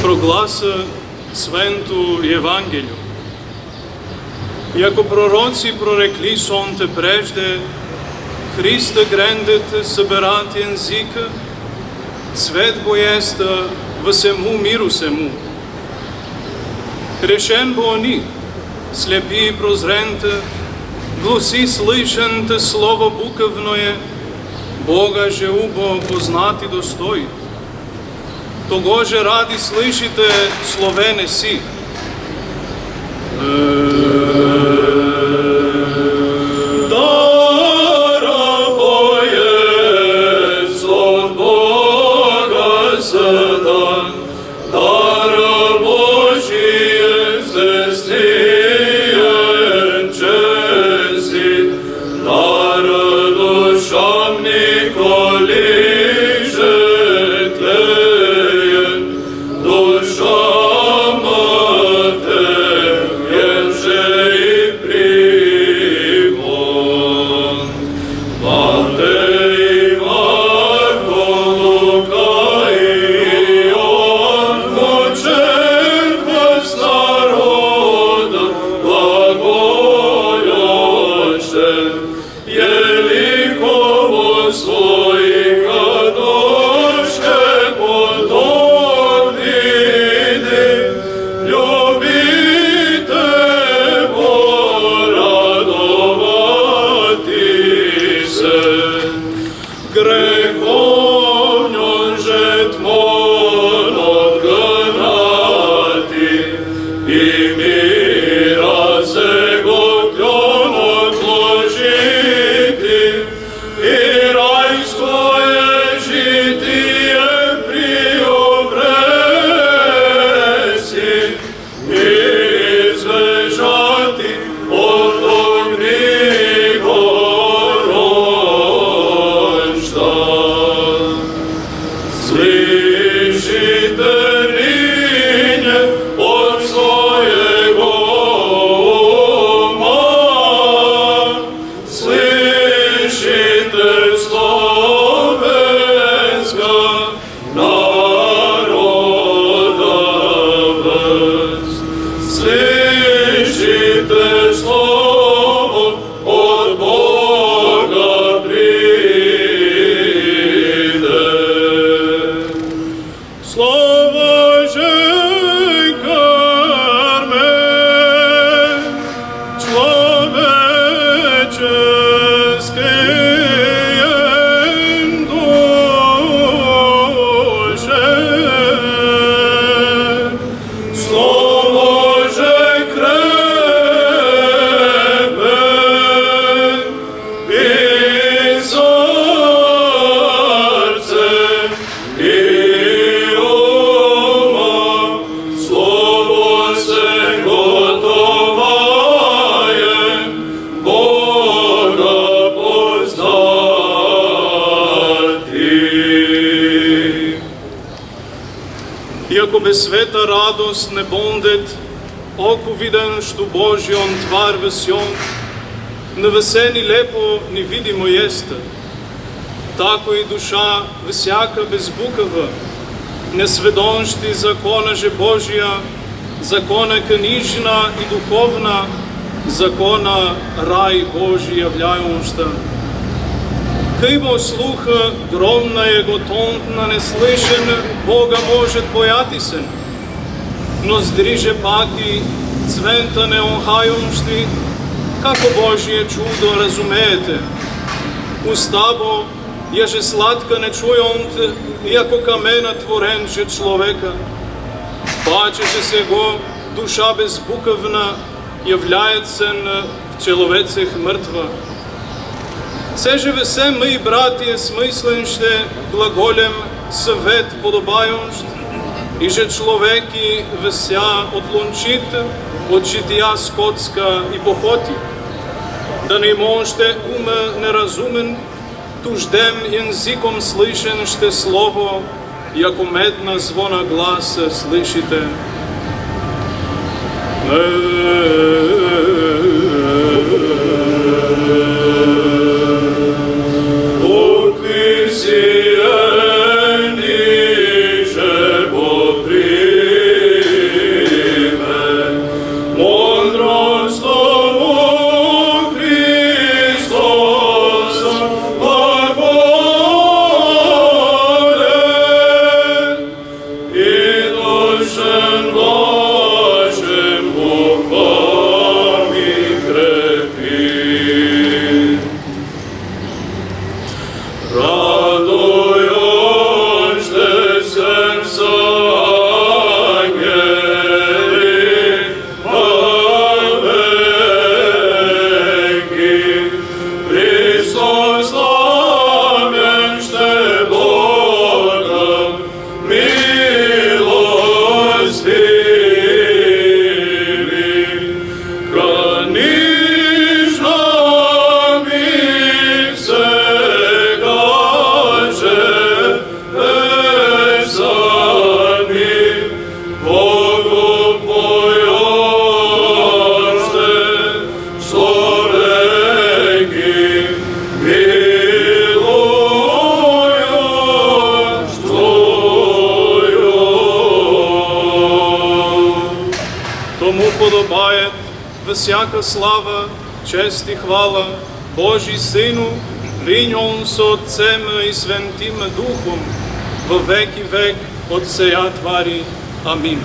прогласа Свенту Евангелju. Иако пророци прорекли сонте прежде, Христа грендет съберат езика, цвет боеста въсему миру сему. Решен бо они, слепи и прозрента, гласи слышанте слово букавное, Бога же убо познати достоит. Того же ради слышите словене си. Иако без света радост не бондет, око виден што Божион твар весјон, на весе ни лепо ни видимо јесте. Тако и душа всяка безбукава, не сведоншти закона же Божија, закона книжна и духовна, закона рај Божи јављајоншта. Кајмо слуха громна е готонтна не слышен, Бога может појатисен, но здриже паки цвента не онхајоншти, како Божие чудо разумеете. Устабо јаже сладка не чујонт, иако камена творен же човека. Паче же се го душа безбукавна, јављајецен в человецех мртва. Сеже весе мои братие смисленще глаголем съвет подобајоншт, и же човеки веся отлончит од житија скотска и похоти. Да не можете ума неразумен, туждем езиком слышен ще слово, яко медна звона гласа слышите. Ниже по всяка слава, чест и хвала Божи Сину, виньом с Отцем и Святим Духом, во веки век от сея твари. Амин.